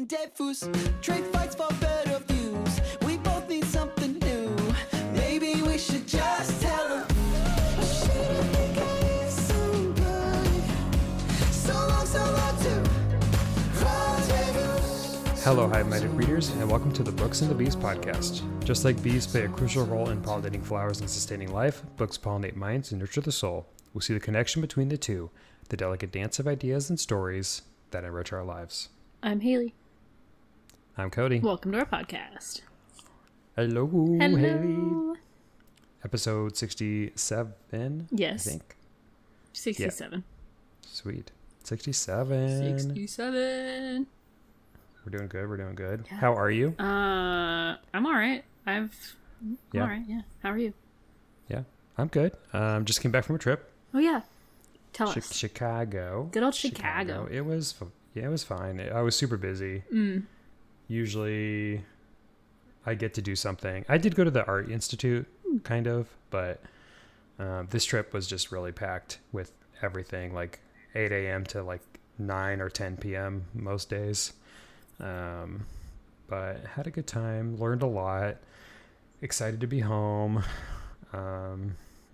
diffuse. Trade fights for better views. We both need something new. Maybe we should just tell them. I shouldn't think I is so good. So long to rendezvous. Hello, hive-minded readers, and welcome to the Books and the Bees podcast. Just like bees play a crucial role in pollinating flowers and sustaining life, books pollinate minds and nurture the soul. We'll see the connection between the two, the delicate dance of ideas and stories that enrich our lives. I'm Haley. I'm Cody. Welcome to our podcast. Hello, Hello. Haley. Episode 67, Yes. I think. 67. Sweet. 67. 67. We're doing good. Yeah. How are you? I'm alright. I'm Yeah. alright, yeah. How are you? Yeah, I'm good. Just came back from a trip. Oh, yeah. Tell us. Chicago. Good old Chicago. It was fine. I was super busy. Usually I get to do something. I did go to the Art Institute, kind of, but this trip was just really packed with everything, like 8 a.m. to like 9 or 10 p.m. most days. But had a good time, learned a lot, excited to be home.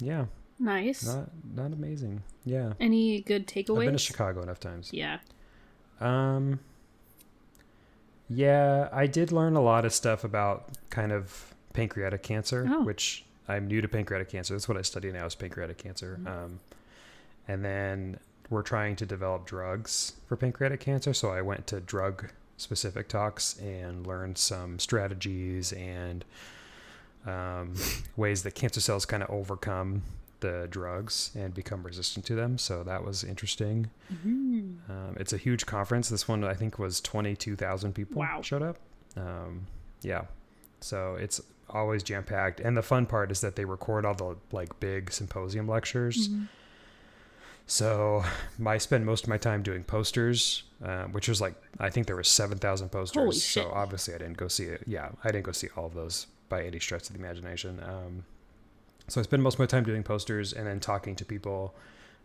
Yeah. Nice. Not amazing. Yeah. Any good takeaways? I've been to Chicago enough times. Yeah. Yeah, I did learn a lot of stuff about kind of pancreatic cancer, Oh. which I'm new to pancreatic cancer. That's what I study now is pancreatic cancer. And then we're trying to develop drugs for pancreatic cancer. So I went to drug specific talks and learned some strategies and ways that cancer cells kind of overcome the drugs and become resistant to them. So that was interesting. It's a huge conference. This one I think was 22,000 people showed up. Yeah. So it's always jam packed. And the fun part is that they record all the like big symposium lectures. So I spend most of my time doing posters, which was like, I think there were 7,000 posters. Holy shit. So obviously I didn't go see it. Yeah. I didn't go see all of those by any stretch of the imagination. So I spend most of my time doing posters and then talking to people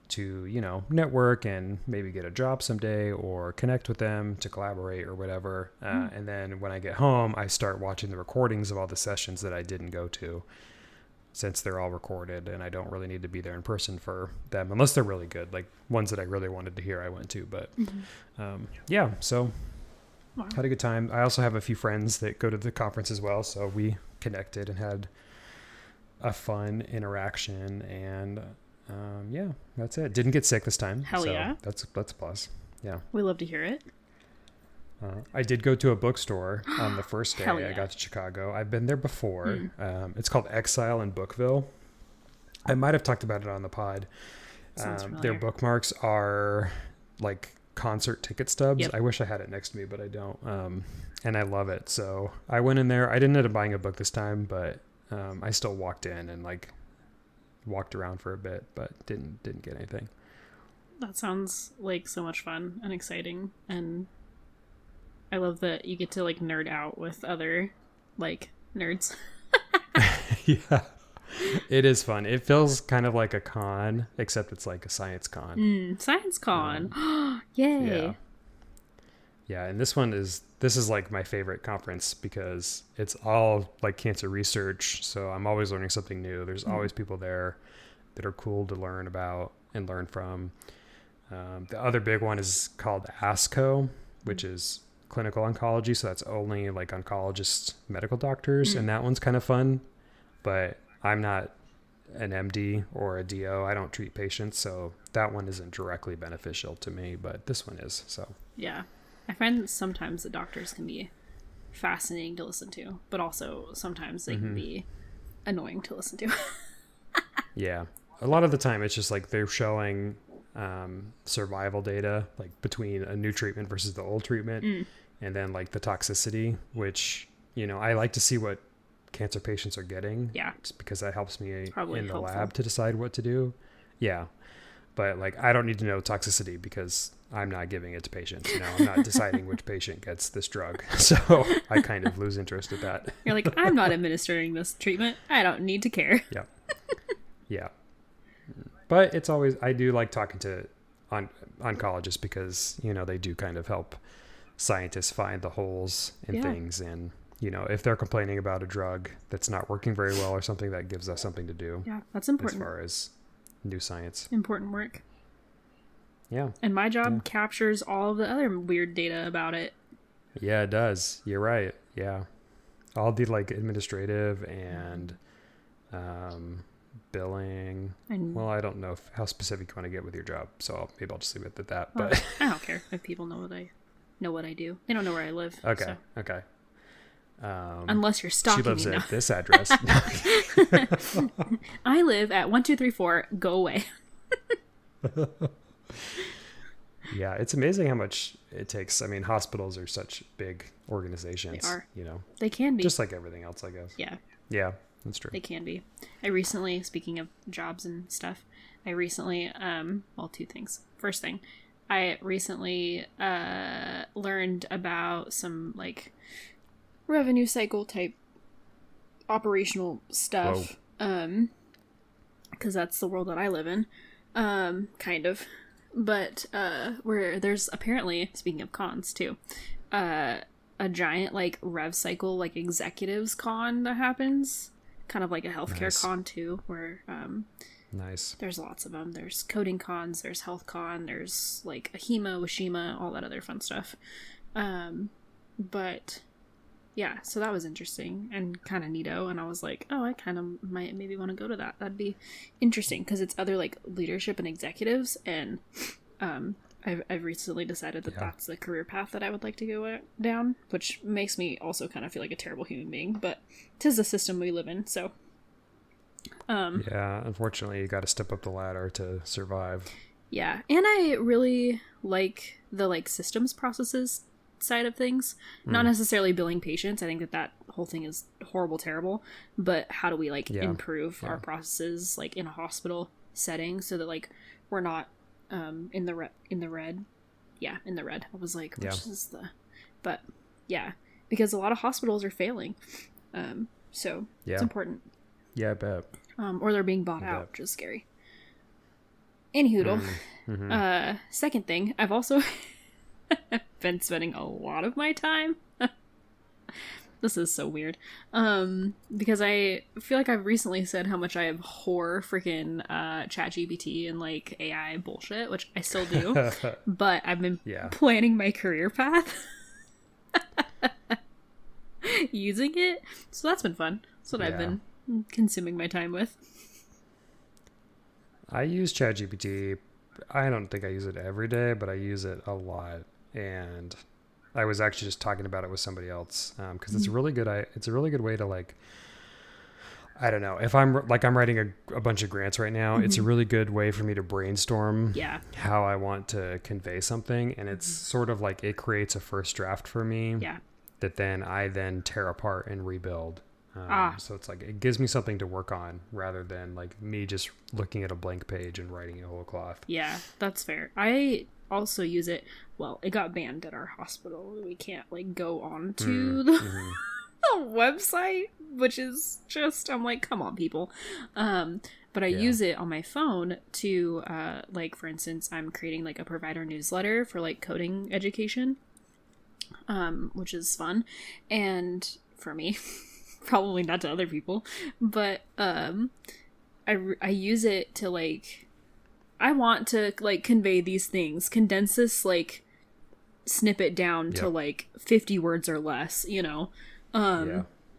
to, network and maybe get a job someday or connect with them to collaborate or whatever. And then when I get home, I start watching the recordings of all the sessions that I didn't go to, since they're all recorded and I don't really need to be there in person for them unless they're really good. Like ones that I really wanted to hear, I went to, but yeah, so had a good time. I also have a few friends that go to the conference as well. So we connected and had a fun interaction and yeah, that's it. Didn't get sick this time. Hell so yeah. That's a plus. Yeah. We love to hear it. I did go to a bookstore on the first day Hell yeah. I got to Chicago. I've been there before. It's called Exile in Bookville. I might have talked about it on the pod. Sounds Their familiar. bookmarks are like concert ticket stubs. Yep. I wish I had it next to me, but I don't. And I love it. So I went in there. I didn't end up buying a book this time, but I still walked in and like walked around for a bit, but didn't get anything. That sounds like so much fun and exciting, and I love that you get to like nerd out with other like nerds. Yeah, it is fun. It feels kind of like a con, except it's like a science con. Science con. Yay. Yeah, and this is like my favorite conference because it's all like cancer research. So I'm always learning something new. There's always people there that are cool to learn about and learn from. The other big one is called ASCO, which is clinical oncology. So that's only like oncologists, medical doctors. And that one's kind of fun, but I'm not an MD or a DO. I don't treat patients. So that one isn't directly beneficial to me, but this one is. So Yeah. I find that sometimes the doctors can be fascinating to listen to, but also sometimes they can be annoying to listen to. yeah, a lot of the time it's just like they're showing survival data, like between a new treatment versus the old treatment, and then like the toxicity, which, I like to see what cancer patients are getting. Yeah. Just because that helps me Probably in the helpful. lab to decide what to do. Yeah. But like, I don't need to know toxicity because I'm not giving it to patients. I'm not deciding which patient gets this drug. So I kind of lose interest at that. You're like, I'm not administering this treatment. I don't need to care. Yeah. Yeah. But it's always, I do like talking to oncologists because, they do kind of help scientists find the holes in Yeah. things, and you know, if they're complaining about a drug that's not working very well or something, that gives us something to do Yeah, that's as important. far as new science. Important work. Yeah. And my job captures all of the other weird data about it. Yeah, it does. You're right. Yeah. All the like administrative and billing. And Well, I don't know how specific you want to get with your job, so maybe I'll just leave it at that. well, But I don't care if people know what I do. They don't know where I live. okay, so. okay. Unless you're She stalking lives me now. at this address. I live at 1234. Go away. Yeah, it's amazing how much it takes. I mean, hospitals are such big organizations. They are. You know, They can be. just like everything else, I guess. Yeah, Yeah, that's true. they can be. I recently, speaking of jobs and stuff, I recently, well, two things. First thing, I recently learned about some like revenue cycle type operational stuff. Because that's the world that I live in, kind of. But where there's apparently, speaking of cons too, a giant like rev cycle like executives con that happens, kind of like a healthcare Nice. con too, where Nice. there's lots of them. There's coding cons, there's health con, there's like a HEMA, Washima, all that other fun stuff. But yeah, so that was interesting and kind of neato. And I was like, oh, I kind of might maybe want to go to that. That'd be interesting because it's other like leadership and executives. And I've recently decided that that's the career path that I would like to go down, which makes me also kind of feel like a terrible human being. But 'tis the system we live in, so. Yeah, unfortunately, you got to step up the ladder to survive. Yeah, and I really like the like systems processes side of things. Not necessarily billing patients. I think that whole thing is horrible, terrible. But how do we like improve our processes like in a hospital setting so that like we're not in the red? Yeah, in the red. I was like, which is the? But yeah, because a lot of hospitals are failing. So it's important. Yeah, I bet. Or they're being bought out, which is scary. Anywho, second thing, I've also been spending a lot of my time. This is so weird. Because I feel like I've recently said how much I abhor freaking ChatGPT and like AI bullshit, which I still do. But I've been planning my career path using it. So that's been fun. That's what I've been consuming my time with. I use ChatGPT. I don't think I use it every day, but I use it a lot. And I was actually just talking about it with somebody else because it's a really good. It's a really good way to like. I don't know if I'm writing a bunch of grants right now. It's a really good way for me to brainstorm how I want to convey something, and it's sort of like it creates a first draft for me. Yeah. That then I tear apart and rebuild. So it's like it gives me something to work on rather than like me just looking at a blank page and writing a whole cloth. Yeah, that's fair. I also use it. Well, it got banned at our hospital. We can't like go on to the website, which is just I'm like, come on, people. But I use it on my phone to like, for instance, I'm creating like a provider newsletter for like coding education, which is fun, and for me. Probably not to other people, but I use it to like I want to like convey these things, condense this like snippet down to like 50 words or less, you know,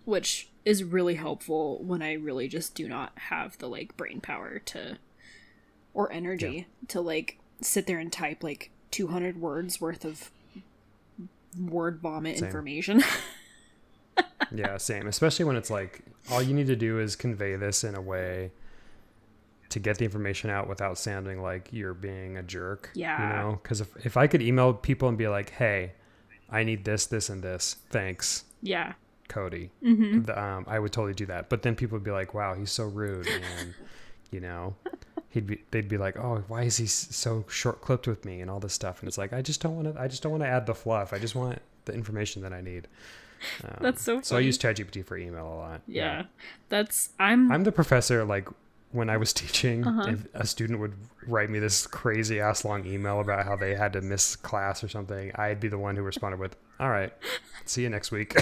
which is really helpful when I really just do not have the like brain power to or energy to like sit there and type like 200 words worth of word vomit information. Yeah, same. Especially when it's like all you need to do is convey this in a way to get the information out without sounding like you're being a jerk. Yeah. You know, because if I could email people and be like, "Hey, I need this, this, and this. Thanks." Yeah. Cody. I would totally do that. But then people would be like, "Wow, he's so rude," and you know, they'd be like, "Oh, why is he so short clipped with me?" and all this stuff. And it's like, I just don't want to add the fluff. I just want the information that I need. That's so funny. So I use ChatGPT for email a lot. Yeah. I'm the professor like when I was teaching, Uh-huh. if a student would write me this crazy ass long email about how they had to miss class or something, I'd be the one who responded with, "All right, see you next week."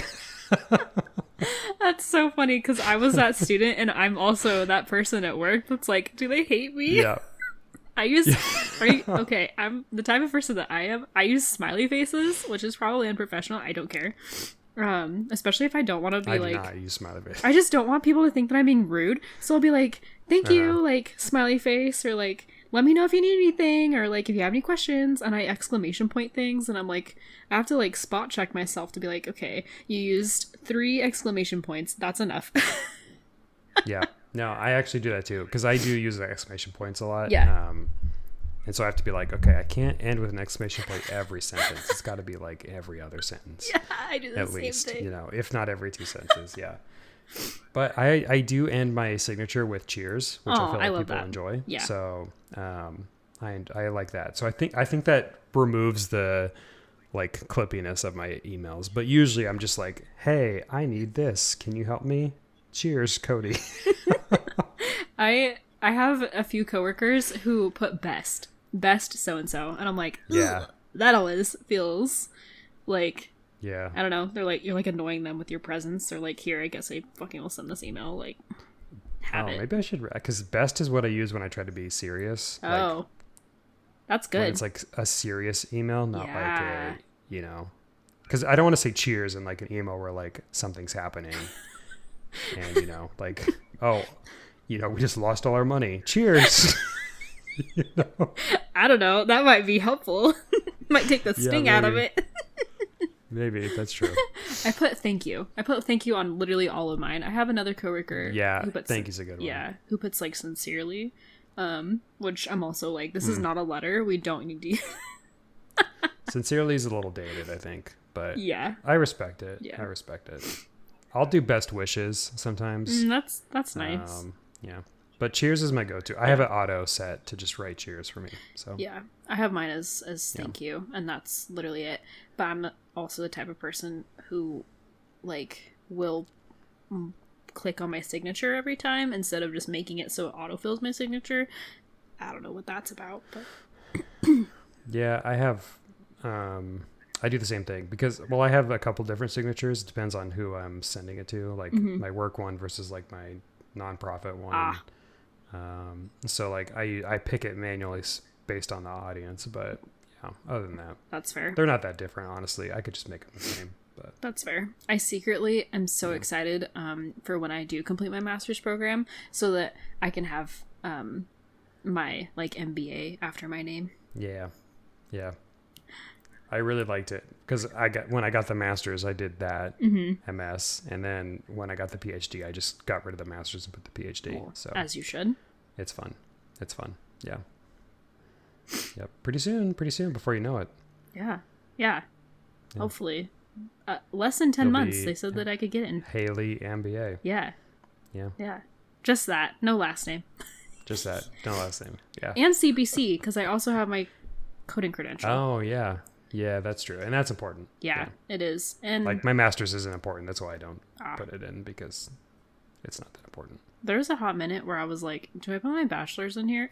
That's so funny because I was that student and I'm also that person at work that's like, do they hate me? Yeah. I use okay, I'm the type of person that I am. I use smiley faces, which is probably unprofessional. I don't care. Especially if I don't want to be I do like not use smiley face. I just don't want people to think that I'm being rude. So I'll be like, thank you, Uh-huh. like smiley face, or like let me know if you need anything, or like if you have any questions, and I exclamation point things, and I'm like, I have to like spot check myself to be like, okay, you used 3 exclamation points, that's enough. Yeah. No, I actually do that too because I do use the exclamation points a lot. Yeah. And so I have to be like, okay, I can't end with an exclamation point every sentence. It's got to be like every other sentence. Yeah, I do the At same least, thing. you know, if not every 2 sentences. Yeah. But I do end my signature with cheers, which I Oh, feel I like love people that. enjoy. Yeah. So I like that. So I think that removes the like clippiness of my emails. But usually I'm just like, hey, I need this. Can you help me? Cheers, Cody. I have a few coworkers who put best so and so, and I'm like, Yeah. "Ugh, that always feels like Yeah. I don't know. They're like you're like annoying them with your presence. They're like, here, I guess I fucking will send this email. Like, have it. Maybe I should, because best is what I use when I try to be serious. Like, Oh, that's when good. it's like a serious email, not Yeah. like a, you know, because I don't want to say cheers in like an email where like something's happening and, you know, like, oh, you know, we just lost all our money. Cheers. You know? I don't know. That might be helpful. Might take the Yeah, sting out of maybe. it. Maybe that's true. I put thank you. I put thank you on literally all of mine. I have another coworker. Yeah, who puts, thank you's a good one. Yeah, who puts like sincerely, which I'm also like, this Hmm. is not a letter. We don't need to. Sincerely is a little dated, I think, but Yeah, I respect it. Yeah. I respect it. I'll do best wishes sometimes. that's nice. Yeah. But cheers is my go-to. I have an auto set to just write cheers for me. So Yeah, I have mine as thank you, and that's literally it. But I'm also the type of person who, like, will click on my signature every time instead of just making it so it autofills my signature. I don't know what that's about, but yeah, I have. I do the same thing because, well, I have a couple different signatures. It depends on who I'm sending it to, like my work one versus like my nonprofit one. So like I pick it manually based on the audience, but yeah, other than that, that's fair. they're not that different, honestly. I could just make them the same, but That's fair. I secretly am so excited for when I do complete my master's program so that I can have my like MBA after my name. yeah. I really liked it because when I got the master's, I did that MS, and then when I got the PhD, I just got rid of the master's and put the PhD. Well, So as you should. it's fun. Yeah. Yep. Pretty soon, before you know it. Yeah. Hopefully. Less than 10 You'll months. be- They said that I could get in. Haley MBA. Yeah. Yeah. Just that. No last name. Just that. No last name. Yeah. And CBC, because I also have my coding credential. Oh, yeah. Yeah, that's true. And that's important. Yeah, it is. And Like, my master's isn't important. That's why I don't Ah. put it in, because it's not that important. there was a hot minute where I was like, do I put my bachelor's in here?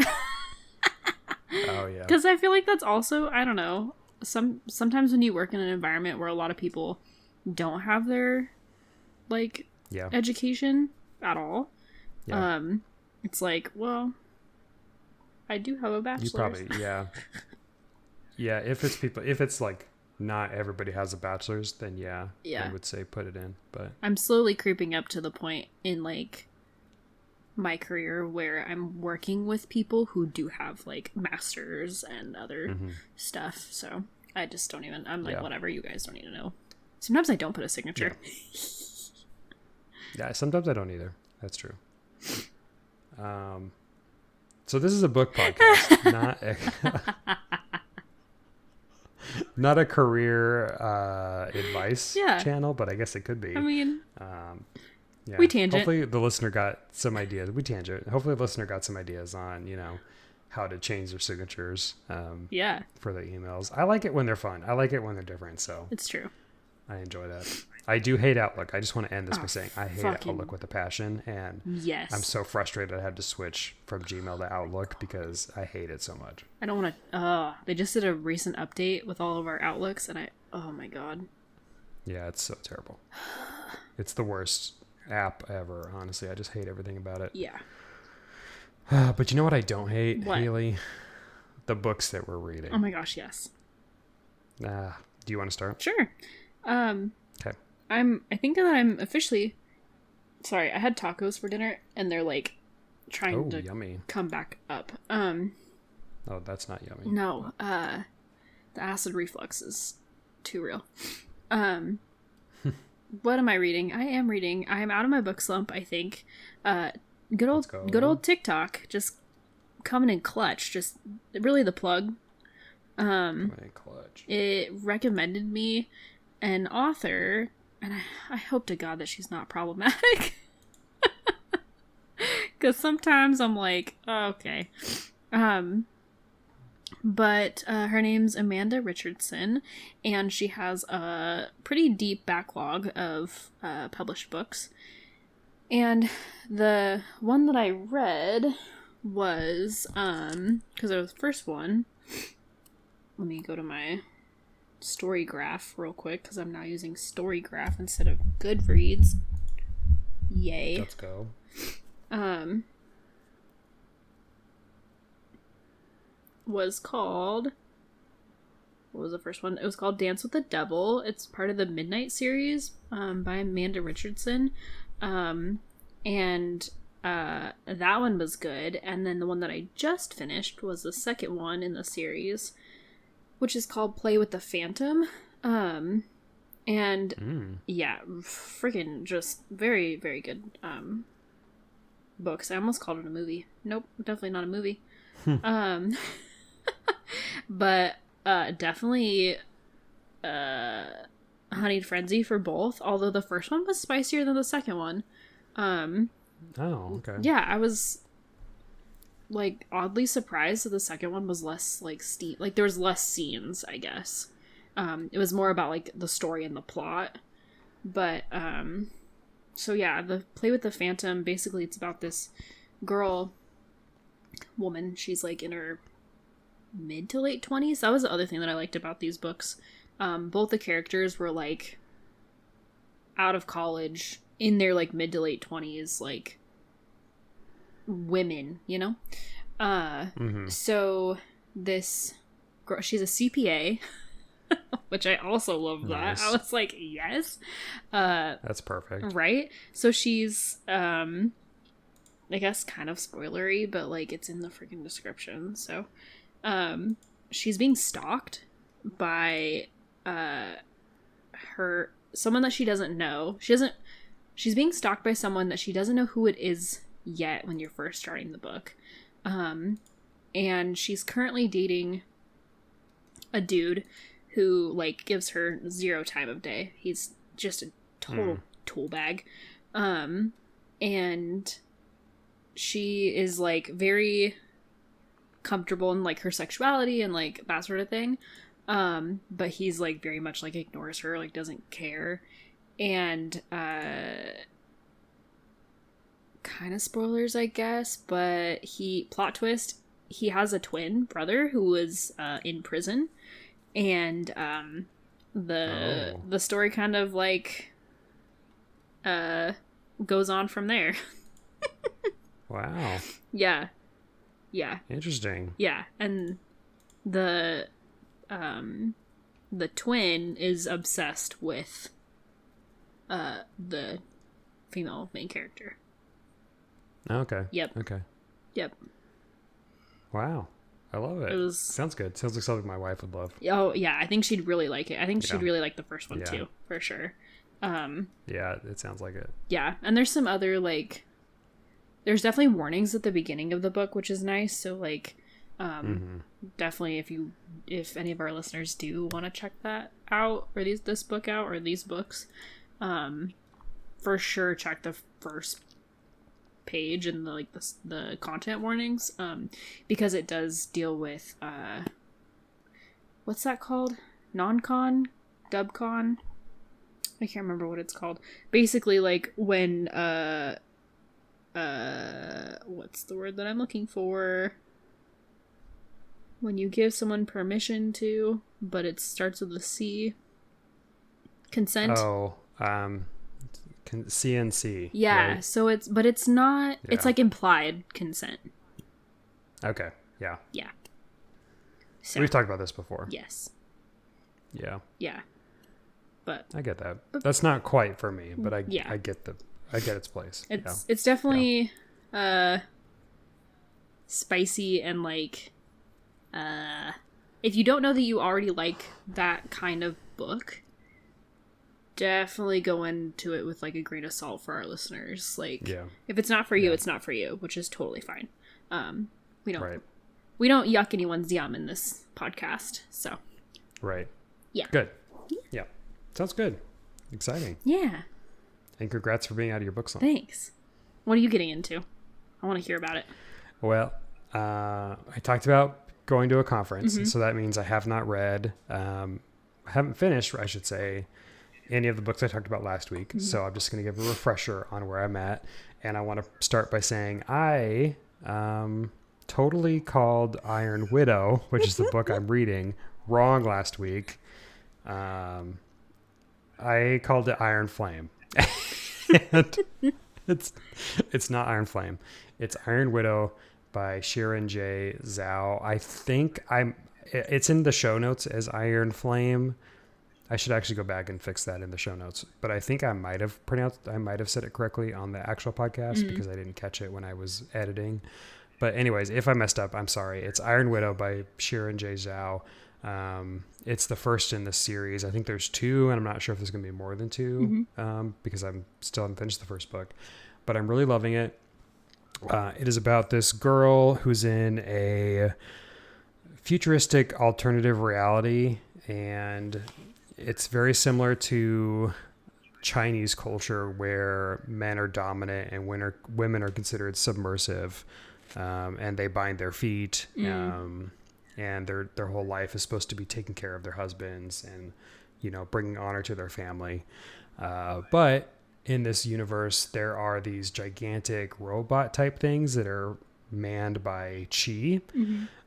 Oh, yeah. Because I feel like that's also, I don't know, sometimes when you work in an environment where a lot of people don't have their, like, Yeah. education at all, Yeah. it's like, well, I do have a bachelor's. You probably, yeah. Yeah, if it's like not everybody has a bachelor's, then yeah, Yeah. I would say put it in. But I'm slowly creeping up to the point in, like, my career where I'm working with people who do have, like, masters and other stuff. So I just don't even, I'm like, Yeah. whatever, you guys don't need to know. Sometimes I don't put a signature. yeah, sometimes I don't either. That's true. So this is a book podcast, not a career advice channel, but I guess it could be. I mean, Yeah. we tangent. Hopefully the listener got some ideas. We tangent. Hopefully the listener got some ideas on, how to change their signatures yeah, for the emails. I like it when they're fun. I like it when they're different. So it's true. I enjoy that. I do hate Outlook. I just want to end this by saying I hate fucking- Outlook with a passion, and Yes. I'm so frustrated I had to switch from Gmail to Outlook because I hate it so much. I don't want to. They just did a recent update with all of our Outlooks, and oh my god. Yeah, it's so terrible. It's the worst app ever, honestly. I just hate everything about it. Yeah. But you know what I don't hate, What? Haley? The books that we're reading. Oh my gosh, yes. Do you want to start? Sure. Okay. I think that I'm officially. Sorry, I had tacos for dinner, and they're like trying to yummy. come back up. Oh, that's not yummy. No. The acid reflux is too real. What am I reading? I am out of my book slump, I think. Good old TikTok, just coming in clutch. Just really the plug. Clutch. It recommended me an author, and I hope to God that she's not problematic. Because sometimes I'm like, oh, okay. But her name's Amanda Richardson, and she has a pretty deep backlog of published books. And the one that I read was, because it was the first one, let me go to my story graph real quick, because I'm now using story graph instead of Goodreads. Yay. Let's go. Was called, what was the first one? It was called Dance with the Devil. It's part of the Midnight series by Amanda Richardson. And that one was good. And then the one that I just finished was the second one in the series, which is called Play with the Phantom. Yeah, freaking just very, very good books. I almost called it a movie. Nope, definitely not a movie. But definitely honeyed frenzy for both, although the first one was spicier than the second one. Oh, okay. Yeah, I was like oddly surprised that the second one was less like steep, like there was less scenes, I guess. It was more about like the story and the plot. But so yeah, the Play with the Phantom, basically it's about this woman, she's like in her mid to late 20s. That was the other thing that I liked about these books. Both the characters were like out of college, in their like mid to late 20s, like women, you know? So this girl, she's a CPA, which I also love that. Nice. I was like, yes. That's perfect. Right? So she's I guess kind of spoilery, but like it's in the freaking description. So she's being stalked by someone that she doesn't know. She's being stalked by someone that she doesn't know who it is yet when you're first starting the book. And she's currently dating a dude who like gives her zero time of day. He's just a total tool bag. And she is like very comfortable in like her sexuality and like that sort of thing. But he's like very much like ignores her, like doesn't care. And kind of spoilers, I guess, but plot twist, he has a twin brother who was in prison, and the story kind of like goes on from there. Wow. Yeah. Interesting. Yeah, and the twin is obsessed with the female main character. Okay. Yep. Okay. Yep. Wow. I love it. It was... Sounds good. Sounds like something my wife would love. Oh, yeah, I think she'd really like it. I think she'd really like the first one, Yeah. too, for sure. Yeah, it sounds like it. Yeah, and there's some other, like... There's definitely warnings at the beginning of the book, which is nice, so, like... Definitely, if any of our listeners do want to check that out, or this book out, or these books, for sure check the first page and the content warnings, because it does deal with what's that called? Non-con? Dubcon? I can't remember what it's called. Basically, like, when, what's the word that I'm looking for? When you give someone permission to, but it starts with a C. Consent. Oh, CNC. Yeah, right? so it's not, Yeah. it's like implied consent. Okay, yeah. Yeah. So, We've talked about this before. yes. Yeah, Yeah. But I get that. That's not quite for me, but I Yeah. get its place. it's definitely spicy and like if you don't know that you already like that kind of book, definitely go into it with like a grain of salt for our listeners. Like if it's not for you, it's not for you, which is totally fine. We don't Right. we don't yuck anyone's yum in this podcast. So Right. Yeah. Good. Yeah. Sounds good. Exciting. yeah. And congrats for being out of your book slump. Thanks. What are you getting into? I want to hear about it. Well, I talked about going to a conference, so that means I have not read, haven't finished, I should say, any of the books I talked about last week. So I'm just going to give a refresher on where I'm at. And I want to start by saying I totally called Iron Widow, which is the book I'm reading, wrong last week. I called it Iron Flame. And it's not Iron Flame. It's Iron Widow by Xiran Zhao. I think it's in the show notes as Iron Flame. I should actually go back and fix that in the show notes. But I think I might have said it correctly on the actual podcast because I didn't catch it when I was editing. But anyways, if I messed up, I'm sorry. It's Iron Widow by Xiran Zhao. It's the first in the series. I think there's 2, and I'm not sure if there's going to be more than 2 because I'm still haven't finished the first book. But I'm really loving it. It is about this girl who's in a futuristic alternative reality, and it's very similar to Chinese culture where men are dominant and women are considered submersive, and they bind their feet, and their whole life is supposed to be taking care of their husbands and, bringing honor to their family. But in this universe, there are these gigantic robot type things that are manned by chi,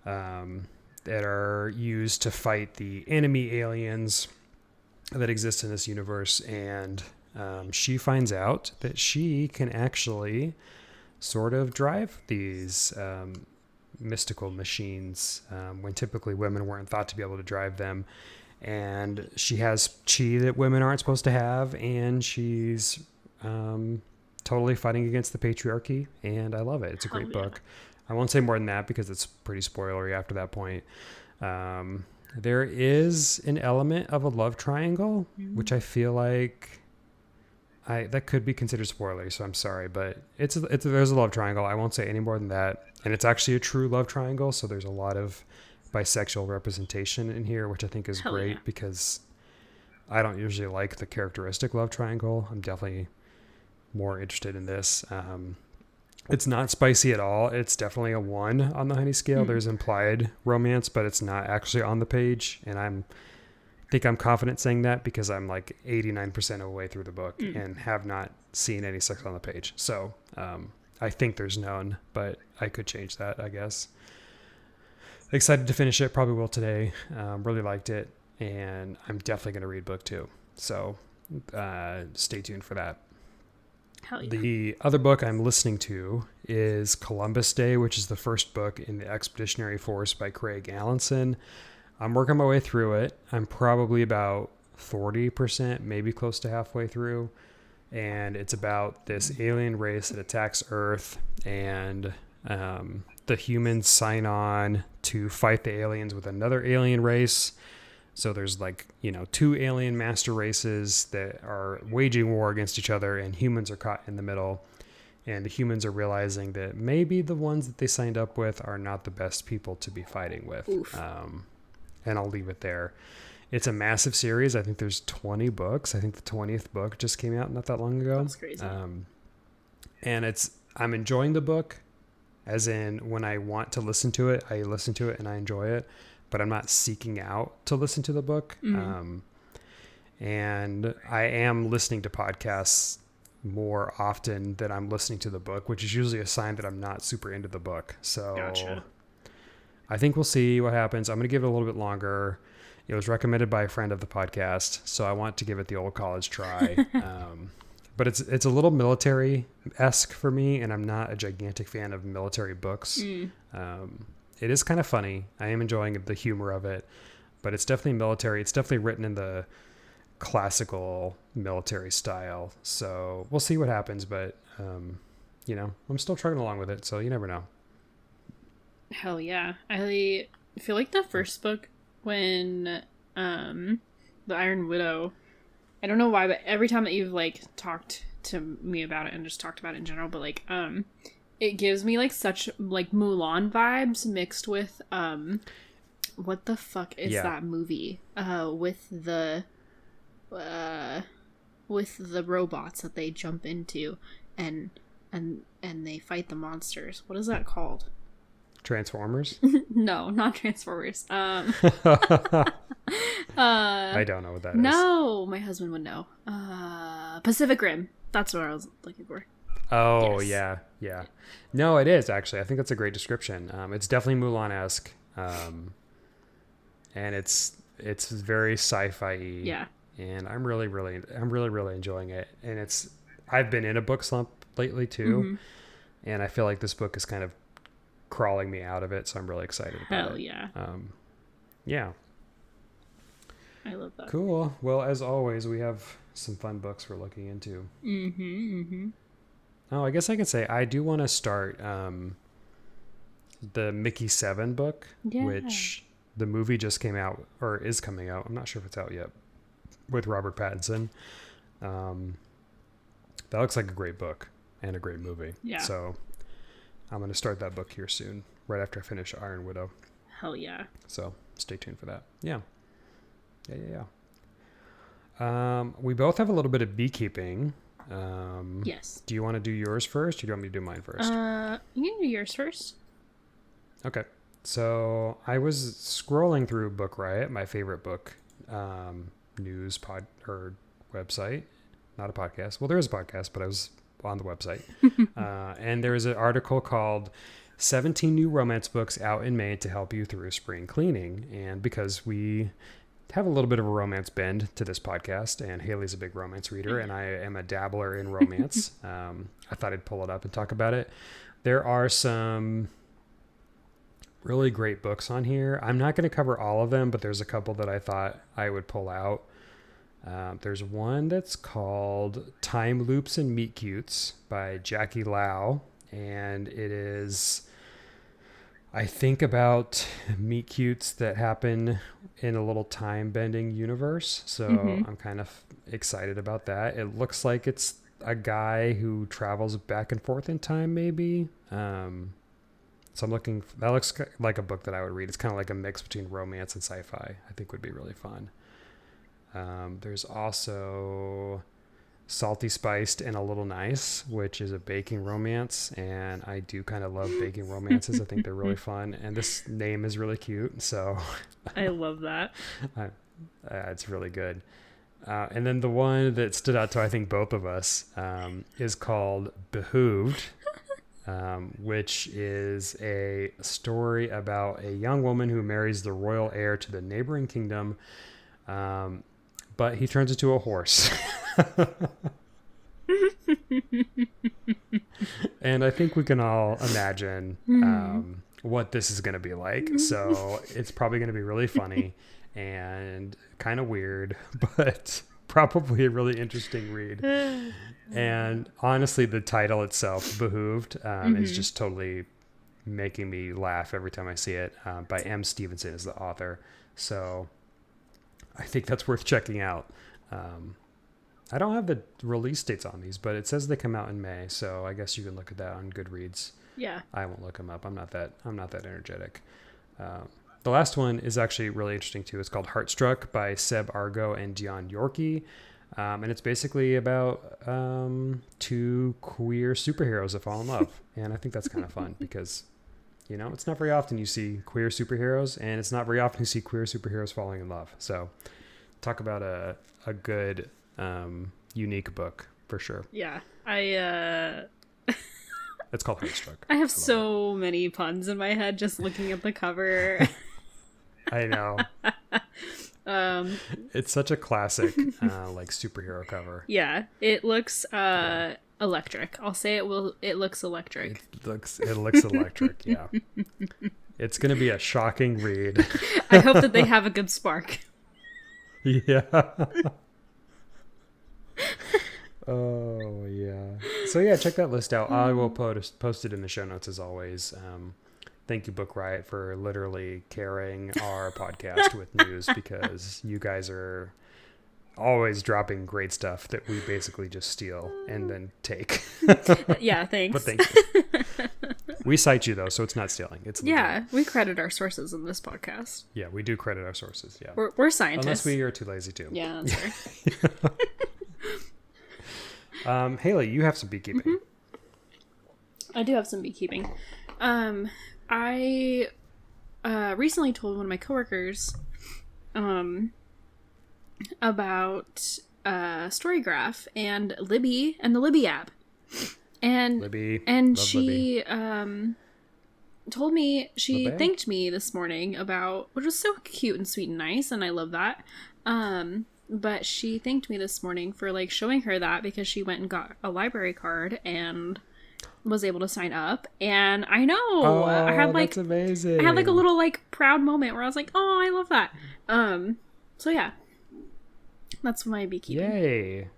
that are used to fight the enemy aliens that exist in this universe. And she finds out that she can actually sort of drive these mystical machines when typically women weren't thought to be able to drive them. And she has chi that women aren't supposed to have, and she's totally fighting against the patriarchy, and I love it. It's a great book. I won't say more than that because it's pretty spoilery after that point. There is an element of a love triangle, which I feel like that could be considered spoilery, so I'm sorry, but there's a love triangle. I won't say any more than that. And it's actually a true love triangle, so there's a lot of bisexual representation in here, which I think is great because I don't usually like the characteristic love triangle. I'm definitely more interested in this. It's not spicy at all. It's definitely a 1 on the honey scale. There's implied romance, but it's not actually on the page. And I think I'm confident saying that because I'm like 89% of the way through the book and have not seen any sex on the page. So I think there's none, but I could change that, I guess. Excited to finish it. Probably will today. Really liked it. And I'm definitely going to read book 2. So stay tuned for that. Hell yeah. The other book I'm listening to is Columbus Day, which is the first book in the Expeditionary Force by Craig Alanson. I'm working my way through it. I'm probably about 40%, maybe close to halfway through. And it's about this alien race that attacks Earth, and the humans sign on to fight the aliens with another alien race. So there's 2 alien master races that are waging war against each other, and humans are caught in the middle. And the humans are realizing that maybe the ones that they signed up with are not the best people to be fighting with. And I'll leave it there. It's a massive series. I think there's 20 books. I think the 20th book just came out not that long ago. That's crazy. And I'm enjoying the book, as in when I want to listen to it, I listen to it and I enjoy it. But I'm not seeking out to listen to the book. And I am listening to podcasts more often than I'm listening to the book, which is usually a sign that I'm not super into the book. So Gotcha. I think we'll see what happens. I'm going to give it a little bit longer. It was recommended by a friend of the podcast, so I want to give it the old college try. But it's a little military-esque for me, and I'm not a gigantic fan of military books. It is kind of funny. I am enjoying the humor of it, but it's definitely military. It's definitely written in the classical military style. So we'll see what happens, but, I'm still trucking along with it, so you never know. Hell yeah. I feel like the first book, when the Iron Widow, I don't know why, but every time that you've like talked to me about it and just talked about it in general, but like it gives me like such like Mulan vibes mixed with what the fuck is that movie with the robots that they jump into and they fight the monsters. What is that called? Transformers? No, not Transformers. I don't know what that is. No, my husband would know. Pacific Rim. That's what I was looking for. Oh, Yes. yeah. No, it is actually. I think that's a great description. It's definitely Mulan-esque. And it's very sci-fi. Yeah. And I'm really enjoying it. And I've been in a book slump lately too. Mm-hmm. And I feel like this book is kind of crawling me out of it, so I'm really excited about it. Yeah. Yeah. I love that. Cool. Well, as always, we have some fun books we're looking into. Oh, I guess I could say I do want to start the Mickey 7 book, which the movie just came out, or is coming out. I'm not sure if it's out yet, with Robert Pattinson. That looks like a great book and a great movie. Yeah. So I'm going to start that book here soon, right after I finish Iron Widow. Hell yeah. So stay tuned for that. Yeah. We both have a little bit of beekeeping. Yes. Do you want to do yours first, or do you want me to do mine first? You can do yours first. Okay. So I was scrolling through Book Riot, my favorite book news pod or website. Not a podcast. Well, there is a podcast, but I was on the website. And there is an article called 17 New Romance Books Out in May to Help You Through Spring Cleaning. And because we have a little bit of a romance bend to this podcast, and Haley's a big romance reader, and I am a dabbler in romance, I thought I'd pull it up and talk about it. There are some really great books on here. I'm not going to cover all of them, but there's a couple that I thought I would pull out. There's one that's called Time Loops and Meet Cutes by Jackie Lau, and it is, I think, about meet cutes that happen in a little time bending universe. So I'm kind of excited about that. It looks like it's a guy who travels back and forth in time, maybe. So that looks like a book that I would read. It's kind of like a mix between romance and sci-fi. I think would be really fun. There's also Salty Spiced and a Little Nice, which is a baking romance, and I do kind of love baking romances. I think they're really fun, and this name is really cute, so I love that. It's really good. And then the one that stood out to, I think, both of us is called Behooved, which is a story about a young woman who marries the royal heir to the neighboring kingdom, but he turns into a horse. And I think we can all imagine what this is going to be like. So it's probably going to be really funny and kind of weird, but probably a really interesting read. And honestly, the title itself, Behooved, is just totally making me laugh every time I see it. By M. Stevenson is the author. So I think that's worth checking out. I don't have the release dates on these, but it says they come out in May, so I guess you can look at that on Goodreads. Yeah. I won't look them up. I'm not that energetic. The last one is actually really interesting too. It's called Heartstruck by Seb Argo and Dion Yorkie. And it's basically about two queer superheroes that fall in love. And I think that's kind of fun because, it's not very often you see queer superheroes, and it's not very often you see queer superheroes falling in love. So Talk about a good unique book for sure. Yeah. It's called Heartstruck. I have so many puns in my head just looking at the cover. I know. It's such a classic like superhero cover. Yeah, it looks electric. I'll say it looks electric. It looks electric, yeah. It's going to be a shocking read. I hope that they have a good spark. Yeah. Oh, yeah. So, yeah, check that list out. I will post it in the show notes as always. Thank you, Book Riot, for literally carrying our podcast with news, because you guys are always dropping great stuff that we basically just steal and then take. Yeah, thanks. But thank you. We cite you, though, so it's not stealing. It's legit. Yeah, we credit our sources in this podcast. Yeah, we do credit our sources, yeah. We're scientists. Unless we are too lazy to. Yeah, that's fair. Haley, you have some beekeeping. Mm-hmm. I do have some beekeeping. I recently told one of my coworkers about Storygraph and Libby and the Libby app. And Libby, and love she Libby. Told me, she Libby. thanked me this morning about, which was so cute and sweet and nice, and I love that. But she thanked me this morning for like showing her that, because she went and got a library card and was able to sign up. And I know I had like, that's amazing. I had like a little like proud moment where I was like, oh, I love that. So yeah, that's my beekeeping. Yay.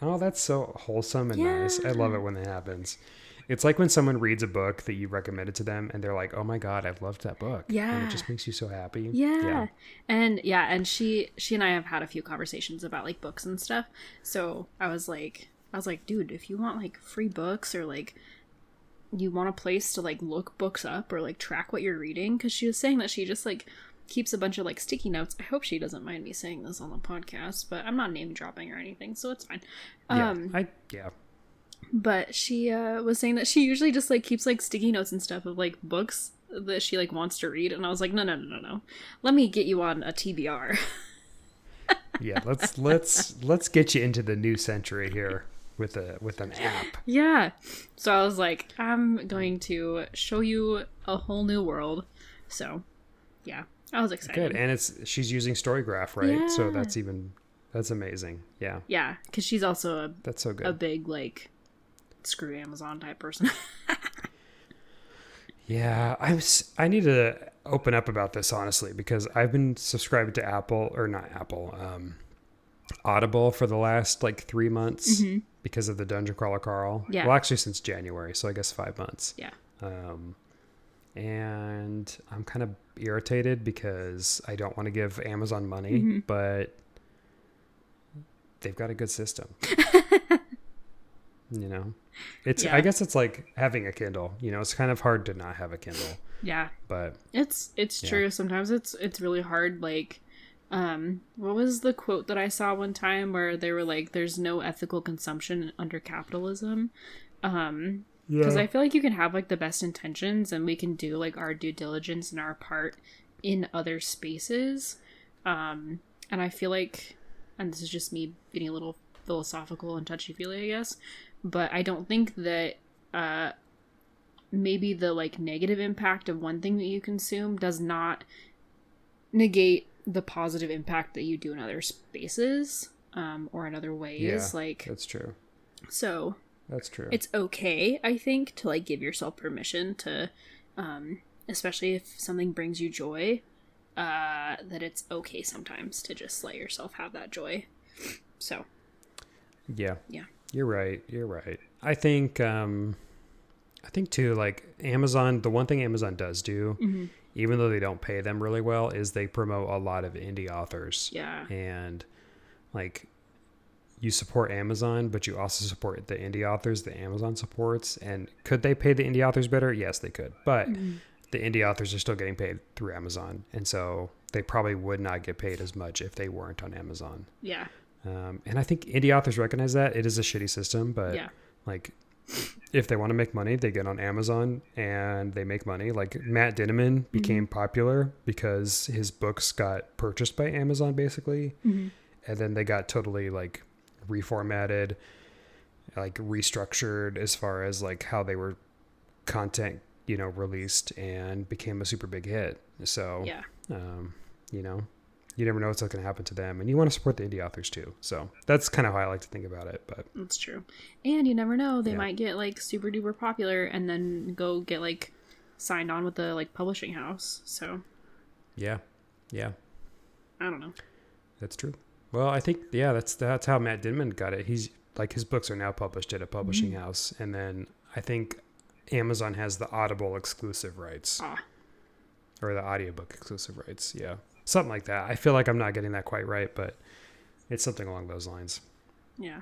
Oh, that's so wholesome and nice. I love Yeah. it when that happens. It's like when someone reads a book that you recommended to them and they're like, oh my God, I've loved that book. Yeah. And it just makes you so happy. Yeah. And she and I have had a few conversations about like books and stuff. So I was like, dude, if you want like free books, or like you want a place to like look books up or like track what you're reading, because she was saying that she just like keeps a bunch of like sticky notes. I hope she doesn't mind me saying this on the podcast, but I'm not name dropping or anything, so it's fine. Yeah. But she was saying that she usually just like keeps like sticky notes and stuff of like books that she like wants to read, and I was like, no. Let me get you on a TBR. Yeah, let's get you into the new century here with an app. Yeah. So I was like, I'm going to show you a whole new world. So, yeah. I was excited. Good. And she's using Storygraph, right? Yeah. So that's amazing. Yeah. Yeah, because she's also That's so good. a big like screw Amazon type person. Yeah, I need to open up about this, honestly, because I've been subscribed to Audible for the last like 3 months because of the Dungeon Crawler Carl. Yeah. Well, actually since January, so I guess 5 months. Yeah. And I'm kind of irritated because I don't want to give Amazon money, but they've got a good system. You know, I guess it's like having a Kindle, you know, it's kind of hard to not have a Kindle. Yeah. But It's true. Sometimes it's really hard. Like, what was the quote that I saw one time where they were like, there's no ethical consumption under capitalism. Because I feel like you can have like the best intentions and we can do like our due diligence and our part in other spaces. And I feel like, and this is just me getting a little philosophical and touchy-feely, I guess, but I don't think that maybe the like negative impact of one thing that you consume does not negate the positive impact that you do in other spaces or in other ways. yeah, like that's true. So That's true. it's okay, I think, to like give yourself permission to especially if something brings you joy, that it's okay sometimes to just let yourself have that joy. So Yeah. yeah. You're right. I think too, like Amazon, the one thing Amazon does do, even though they don't pay them really well, is they promote a lot of indie authors. Yeah. And like you support Amazon, but you also support the indie authors that Amazon supports. And could they pay the indie authors better? Yes, they could. But the indie authors are still getting paid through Amazon. And so they probably would not get paid as much if they weren't on Amazon. Yeah. And I think indie authors recognize that. It is a shitty system, but Yeah. like if they want to make money, they get on Amazon and they make money. Like Matt Dinniman became popular because his books got purchased by Amazon basically. And then they got totally like reformatted, like restructured as far as like how they were content, you know, released, and became a super big hit. So, Yeah. You know, you never know what's going to happen to them, and you want to support the indie authors too. So that's kind of how I like to think about it. But that's true. And you never know, they might get like super duper popular and then go get like signed on with the like publishing house. So yeah. I don't know. That's true. Well, I think, yeah, that's how Matt Dinman got it. He's like, his books are now published at a publishing house. And then I think Amazon has the Audible exclusive rights or the audiobook exclusive rights. Yeah. Something like that. I feel like I'm not getting that quite right, but it's something along those lines. Yeah.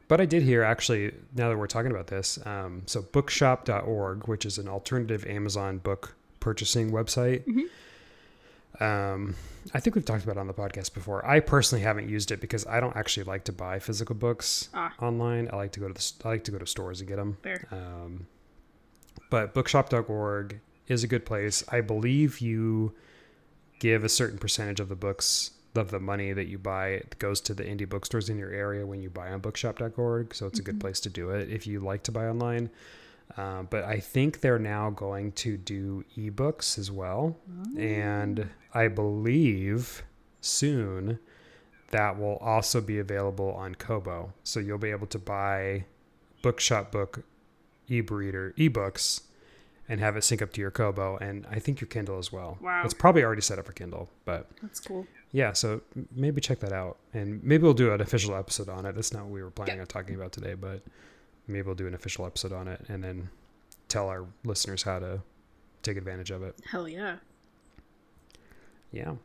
But I did hear, actually, now that we're talking about this, so bookshop.org, which is an alternative Amazon book purchasing website. I think we've talked about it on the podcast before. I personally haven't used it because I don't actually like to buy physical books online. I like to go to stores and get them. Fair. But bookshop.org is a good place. I believe you give a certain percentage of the money that you buy, it goes to the indie bookstores in your area when you buy on bookshop.org. So it's a good place to do it if you like to buy online. But I think they're now going to do ebooks as well. And I believe soon that will also be available on Kobo. So you'll be able to buy Bookshop book ebooks and have it sync up to your Kobo, and I think your Kindle as well. Wow. It's probably already set up for Kindle, but That's cool. yeah, so maybe check that out. And maybe we'll do an official episode on it. That's not what we were planning on talking about today, but maybe we'll do an official episode on it and then tell our listeners how to take advantage of it. Hell yeah. Yeah.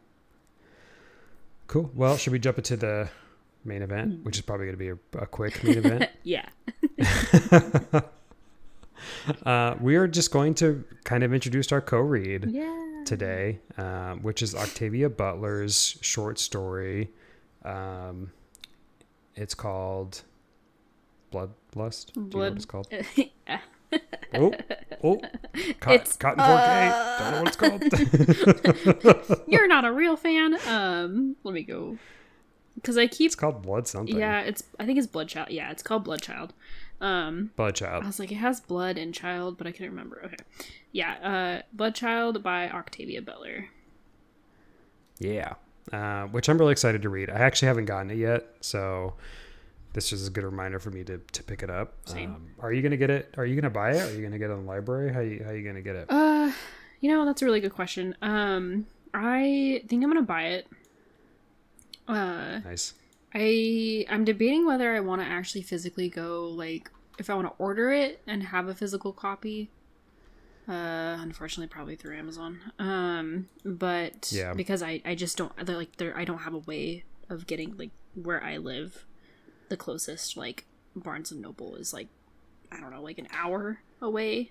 Cool. Well, should we jump into the main event, which is probably going to be a quick main event? Yeah. We are just going to kind of introduce our co-read Yeah. today, which is Octavia Butler's short story. It's called Bloodlust. Do you know what it's called? It's, Cotton 4K. Don't know what it's called. You're not a real fan. Let me go. Because I keep... It's called Blood something. Yeah, I think it's Bloodchild. Yeah, it's called Bloodchild. Bloodchild. I was like, it has blood and child, but I couldn't remember. Okay. Yeah, Bloodchild by Octavia Butler. Yeah. Which I'm really excited to read. I actually haven't gotten it yet, so this is a good reminder for me to pick it up. Same. Are you going to get it? Are you going to buy it? Are you going to get it in the library? How are you going to get it? That's a really good question. I think I'm going to buy it. Nice. I'm debating whether I want to actually physically go, like, if I want to order it and have a physical copy. Unfortunately, probably through Amazon. But yeah, because I just don't I don't have a way of getting, like, where I live. The closest, like, Barnes and Noble is, like, I don't know, like an hour away.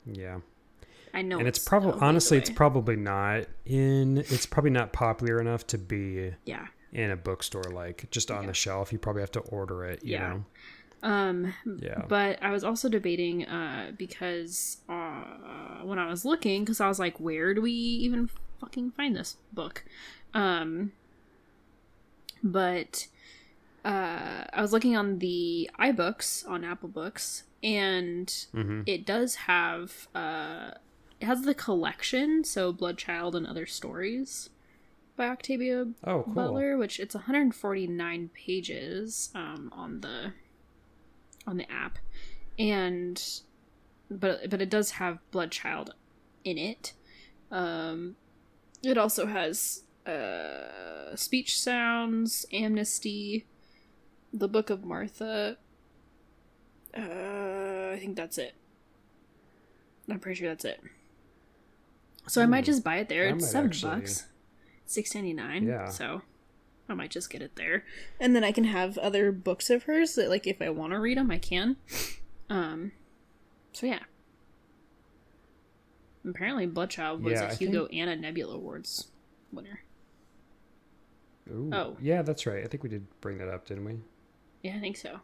Yeah. I know. And it's probably, honestly, it's probably not popular enough to be in a bookstore, like just on the shelf. You probably have to order it, you know? But I was also debating, because when I was looking, because I was like, where do we even fucking find this book? But I was looking on the iBooks on Apple Books, and it does have it has the collection, so Bloodchild and Other Stories by Octavia Butler, which it's 149 pages on the app, and but it does have Bloodchild in it. It also has Speech Sounds, Amnesty, The Book of Martha. I think that's it. I'm pretty sure that's it. So I might just buy it there. It's $7, $6.99. Yeah. So I might just get it there, and then I can have other books of hers that, like, if I want to read them, I can. So yeah. Apparently, Bloodchild was a Hugo and a Nebula Awards winner. Ooh. Oh, yeah, that's right. I think we did bring that up, didn't we? Yeah, I think so.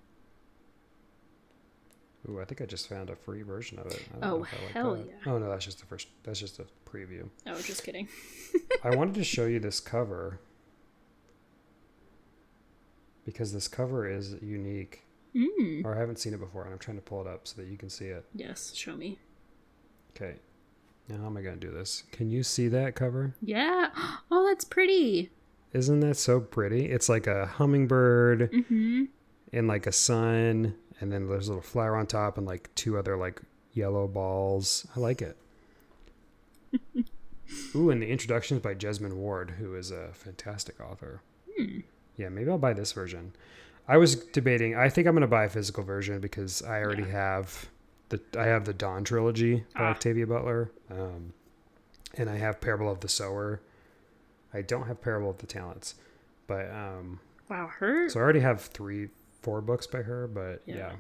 Ooh, I think I just found a free version of it. I don't Oh, know if I like hell that. yeah. Oh no, that's just the first. That's just a preview. Oh, just kidding. I wanted to show you this cover because this cover is unique. Or I haven't seen it before, and I'm trying to pull it up so that you can see it. Yes, show me. Okay. Now how am I going to do this? Can you see that cover? Yeah. Oh, that's pretty. Isn't that so pretty? It's like a hummingbird and like a sun, and then there's a little flower on top and like two other like yellow balls. I like it. Ooh, and the introduction is by Jesmyn Ward, who is a fantastic author. Yeah, maybe I'll buy this version. I was debating. I think I'm going to buy a physical version because I already have the Dawn trilogy by Octavia Butler, and I have Parable of the Sower. I don't have Parable of the Talents, but wow, her. So I already have 4 books by her, but yeah,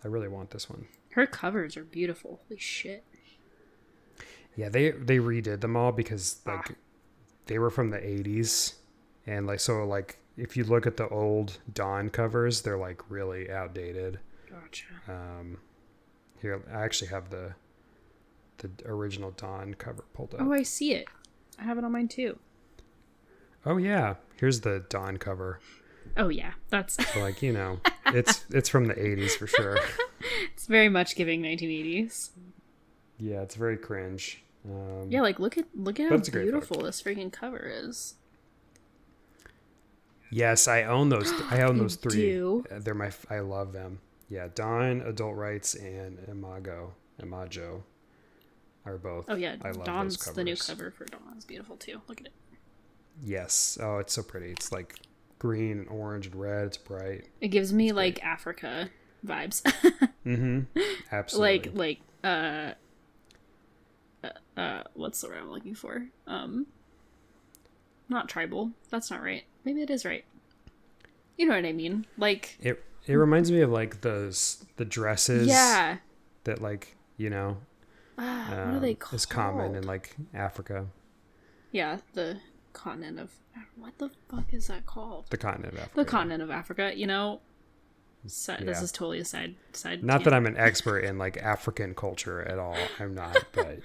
I really want this one. Her covers are beautiful. Holy shit. Yeah, they redid them all because like they were from the 80s, and like so like if you look at the old Dawn covers, they're like really outdated. Gotcha. Here I actually have the original Dawn cover pulled up. Oh, I see it. I have it on mine too. Oh yeah, here's the Dawn cover. Oh yeah, that's So like, you know, it's from the 80s for sure. it's very much giving 1980s. Yeah, it's very cringe. Yeah, like look at how it's a great beautiful this freaking cover is. Yes, I own those. I own those 3. do? They're I love them. Yeah, Dawn, Adult Rights, and Imago are both. Oh yeah, I love Dawn's those covers. the new cover for Dawn is beautiful too. Look at it. Yes. Oh, it's so pretty. It's like green and orange and red. It's bright. It gives me like Africa vibes. Absolutely. What's the word I'm looking for? Not tribal. That's not right. Maybe it is right. You know what I mean? Like it reminds me of like the dresses. Yeah. That like, you know, What are they called? is common in like Africa. Yeah, the continent of what the fuck is that called? The continent of Africa. The continent of Africa. You know, This Yeah. is totally a side. Not that I'm an expert in like African culture at all. I'm not, but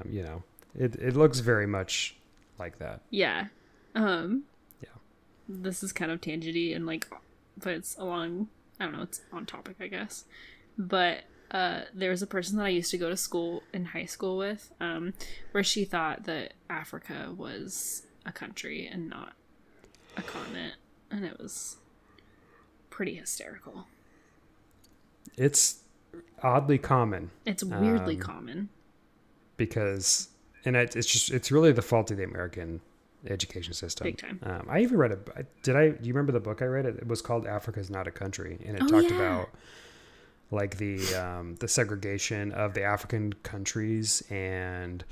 you know, it looks very much like that. Yeah. Yeah. This is kind of tangenty and like, but it's along. I don't know. It's on topic, I guess. But there was a person that I used to go to school in high school with, where she thought that Africa was a country and not a continent, and it was pretty hysterical. It's oddly common. It's weirdly common. Because, and it's really the fault of the American education system. Big time. I even read do you remember the book I read? It was called Africa's Not a Country. And it talked about like the segregation of the African countries. And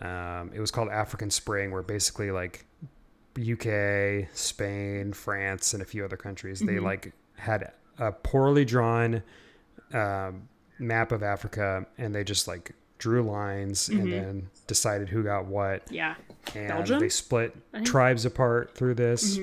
it was called African Spring, where basically like UK, Spain, France, and a few other countries, they like had a poorly drawn map of Africa, and they just like drew lines and then decided who got what. Yeah. And Belgium? they split tribes apart through this.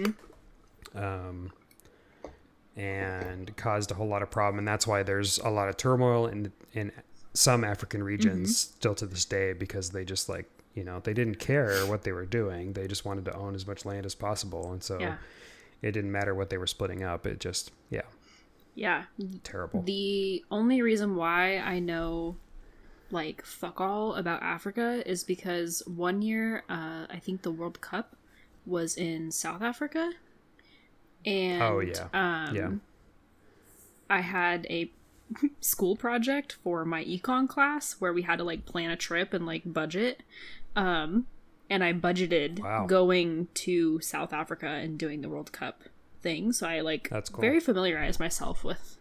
And caused a whole lot of problem. And that's why there's a lot of turmoil in some African regions still to this day, because they just like, you know, they didn't care what they were doing. They just wanted to own as much land as possible. And so it didn't matter what they were splitting up. It just, Yeah. terrible. The only reason why I know like fuck all about Africa is because one year, I think the World Cup was in South Africa. And I had a school project for my econ class where we had to like plan a trip and like budget. And I budgeted going to South Africa and doing the World Cup thing. So I like That's cool. very familiarized myself with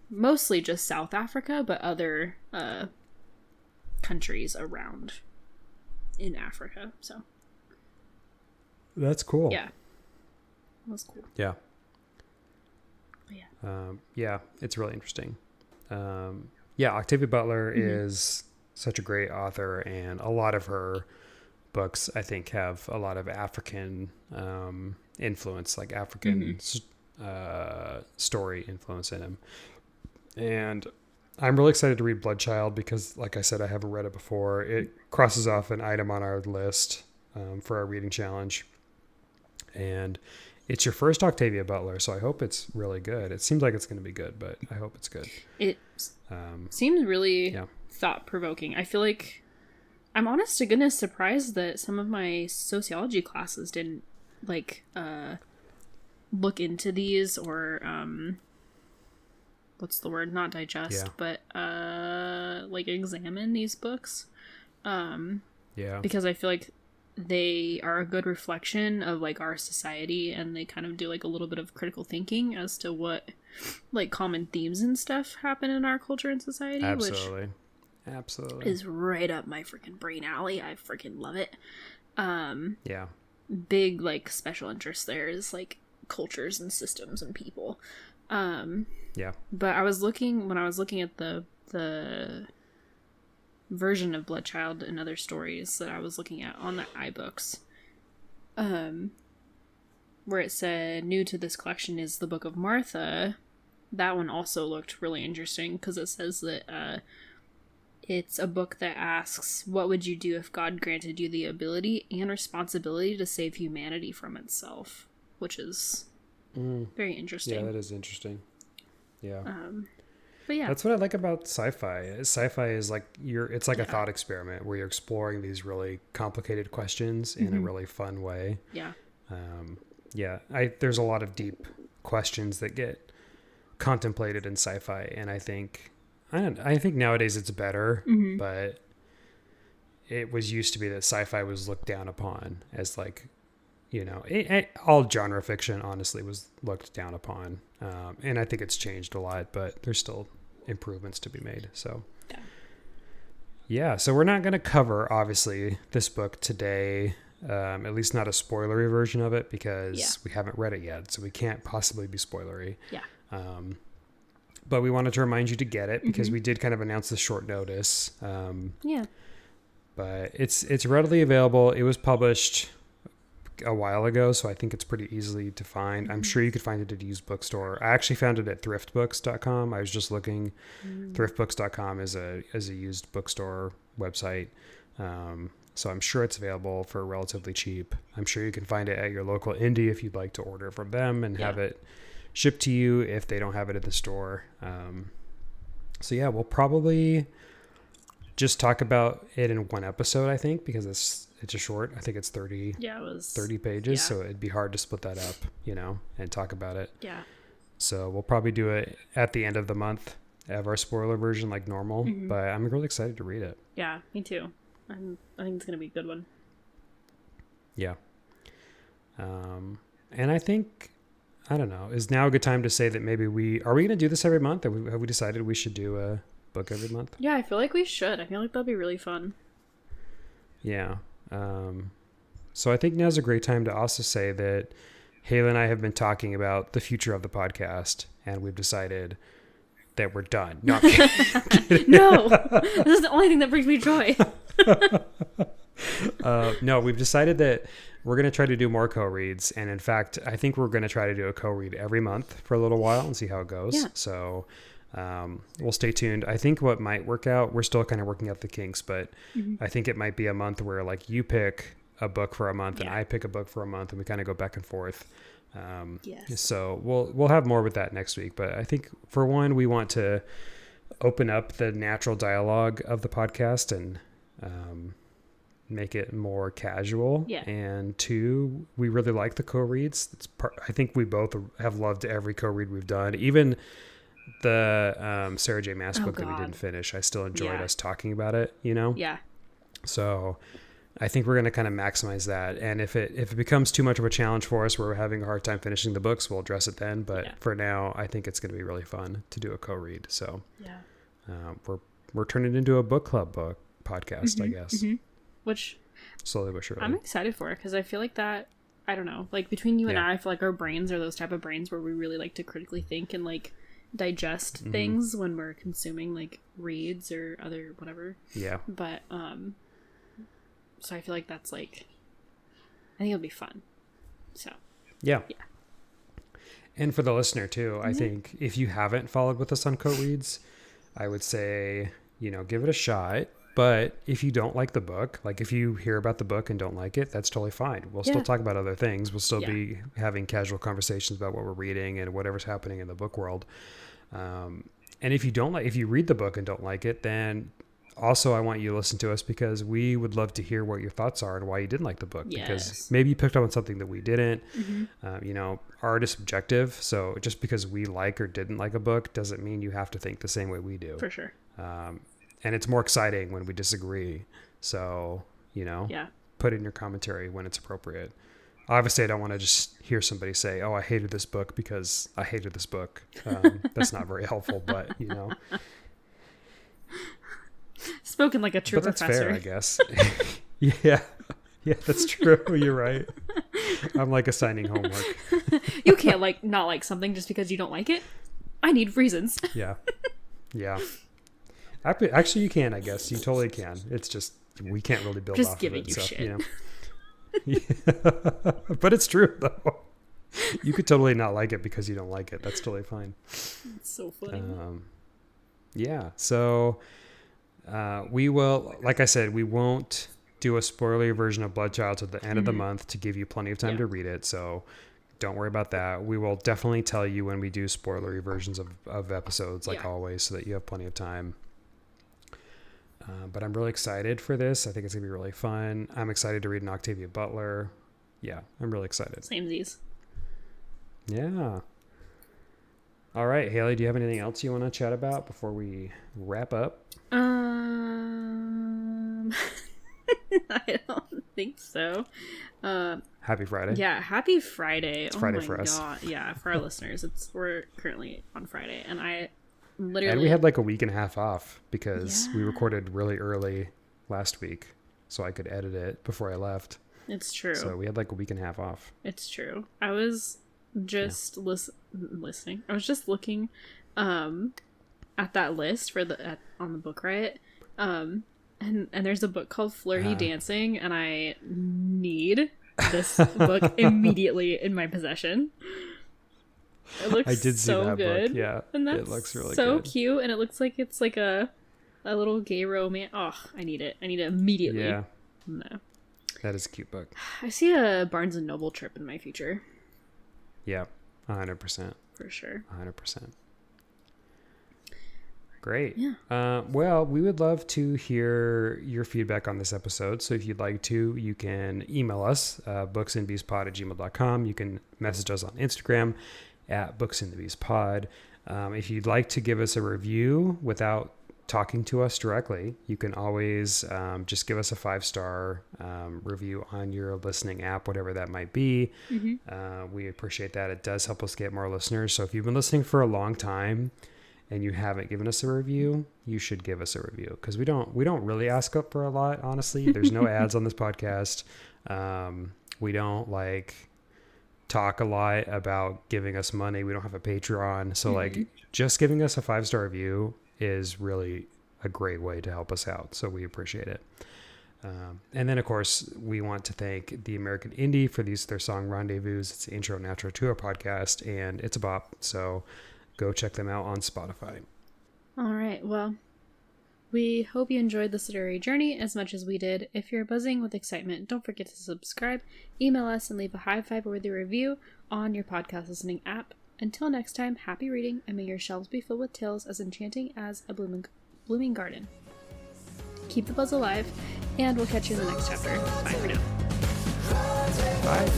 mostly just South Africa, but other countries around in Africa. So That's cool. yeah, that was cool. Yeah. But Yeah, it's really interesting. Octavia Butler is such a great author, and a lot of her books, I think, have a lot of African influence, like African story influence in them. And I'm really excited to read Bloodchild because, like I said, I haven't read it before. It crosses off an item on our list for our reading challenge. And it's your first Octavia Butler, so I hope it's really good. It seems like it's going to be good, but I hope it's good. It seems really thought-provoking. I feel like I'm honest to goodness surprised that some of my sociology classes didn't look into these or what's the word? Not digest, but examine these books. Because I feel like they are a good reflection of like our society, and they kind of do like a little bit of critical thinking as to what like common themes and stuff happen in our culture and society. Absolutely. Is right up my freaking brain alley. I freaking love it. Yeah. Big like special interest there is like cultures and systems and people. But I was looking at the version of Bloodchild and other stories that I was looking at on the iBooks, where it said new to this collection is the Book of Martha. That one also looked really interesting because it says that it's a book that asks, what would you do if God granted you the ability and responsibility to save humanity from itself? Which is very interesting. Yeah, that is interesting. Yeah. But yeah. That's what I like about sci-fi. Sci-fi is like it's like a thought experiment where you're exploring these really complicated questions in a really fun way. Yeah. There's a lot of deep questions that get contemplated in sci-fi, and I think nowadays it's better, but it was used to be that sci-fi was looked down upon as like, all genre fiction honestly was looked down upon. And I think it's changed a lot, but there's still improvements to be made. So so we're not going to cover obviously this book today, at least not a spoilery version of it, because we haven't read it yet, so we can't possibly be spoilery. But we wanted to remind you to get it because we did kind of announce this short notice. But it's readily available. It was published a while ago, so I think it's pretty easily to find. I'm sure you could find it at a used bookstore. I actually found it at thriftbooks.com. I was just looking. Thriftbooks.com is a used bookstore website. So I'm sure it's available for relatively cheap. I'm sure you can find it at your local indie if you'd like to order from them and have it shipped to you if they don't have it at the store. We'll probably just talk about it in one episode, I think, because it's a short. I think it's 30 pages, so it'd be hard to split that up, and talk about it. Yeah. So we'll probably do it at the end of the month, have our spoiler version like normal, but I'm really excited to read it. Yeah, me too. I think it's going to be a good one. Yeah. And I think, I don't know, is now a good time to say that maybe are we going to do this every month? Have we decided we should do a book every month? Yeah, I feel like we should. I feel like that'll be really fun. Yeah. So I think now's a great time to also say that Haley and I have been talking about the future of the podcast, and we've decided that we're done. No, no, this is the only thing that brings me joy. No, we've decided that we're going to try to do more co-reads. And in fact, I think we're going to try to do a co-read every month for a little while and see how it goes. Yeah. So we'll stay tuned. I think what might work out, we're still kind of working out the kinks, but I think it might be a month where like you pick a book for a month and I pick a book for a month, and we kind of go back and forth. So we'll have more with that next week. But I think for one, we want to open up the natural dialogue of the podcast and make it more casual. Yeah. And two, we really like the co-reads. I think we both have loved every co-read we've done. Even the Sarah J. Maas book that we didn't finish, I still enjoyed us talking about it, Yeah. So I think we're going to kind of maximize that. And if it becomes too much of a challenge for us where we're having a hard time finishing the books, we'll address it then. But for now, I think it's going to be really fun to do a co-read. So we're turning into a book club podcast, I guess. Which slowly but surely. I'm excited for it because I feel like that, I don't know, like between you and I feel like our brains are those type of brains where we really like to critically think and like digest things when we're consuming like reads or other whatever. Yeah. But so I feel like that's like, I think it'll be fun. So. Yeah. And for the listener too, I think if you haven't followed with us on Coat Reads, I would say, give it a shot. But if you don't like the book, like if you hear about the book and don't like it, that's totally fine. We'll still talk about other things. We'll still be having casual conversations about what we're reading and whatever's happening in the book world. And if you read the book and don't like it, then also I want you to listen to us because we would love to hear what your thoughts are and why you didn't like the book. Yes. Because maybe you picked up on something that we didn't. Art is subjective. So just because we like or didn't like a book doesn't mean you have to think the same way we do. For sure. And it's more exciting when we disagree. So, put in your commentary when it's appropriate. Obviously, I don't want to just hear somebody say, oh, I hated this book because I hated this book. That's not very helpful, but, Spoken like a true but professor. that's fair, I guess. Yeah, that's true. You're right. I'm like assigning homework. You can't not like something just because you don't like it. I need reasons. Yeah. Actually, you can, I guess. You totally can. It's just, we can't really build just off giving of it. You shit. Yeah. But it's true, though. You could totally not like it because you don't like it. That's totally fine. It's so funny. Yeah. So we will, like I said, we won't do a spoilery version of Bloodchild to the end of the month to give you plenty of time to read it. So don't worry about that. We will definitely tell you when we do spoilery versions of episodes, like always, so that you have plenty of time. But I'm really excited for this. I think it's going to be really fun. I'm excited to read an Octavia Butler. Yeah, I'm really excited. Samesies. Yeah. All right, Haley, do you have anything else you want to chat about before we wrap up? I don't think so. Happy Friday. Yeah, happy Friday. It's Friday for us. God. Yeah, for our listeners. We're currently on Friday, and I literally... And we had like a week and a half off because we recorded really early last week so I could edit it before I left. It's true. So we had like a week and a half off. It's true. I was just listening. I was just looking at that list for on the Book Riot. And there's a book called Flirty Dancing, and I need this book immediately in my possession. It looks I did see so that good. book. Yeah, and that's it looks really so good. cute, and it looks like it's like a little gay romance. Oh, I need it. I need it immediately. Yeah, No, that is a cute book. I see a Barnes and Noble trip in my future. Yeah, 100%. For sure. 100%. Great. Yeah. Well, we would love to hear your feedback on this episode. So if you'd like to, you can email us, booksandbeastpod@gmail.com. You can message us on Instagram @booksandbeastpod. If you'd like to give us a review without talking to us directly, you can always just give us a 5-star review on your listening app, whatever that might be. We appreciate that. It does help us get more listeners. So if you've been listening for a long time and you haven't given us a review, you should give us a review, because we don't really ask up for a lot, honestly. There's no ads on this podcast. We don't talk a lot about giving us money. We don't have a Patreon. So just giving us a 5-star review is really a great way to help us out. So we appreciate it. And then of course we want to thank the American Indie for their song Rendezvous. It's the intro and outro to our podcast, and it's a bop. So go check them out on Spotify. All right. Well, we hope you enjoyed this literary journey as much as we did. If you're buzzing with excitement, don't forget to subscribe, email us, and leave a high five-worthy review on your podcast listening app. Until next time, happy reading, and may your shelves be filled with tales as enchanting as a blooming garden. Keep the buzz alive, and we'll catch you in the next chapter. Bye for now. Bye.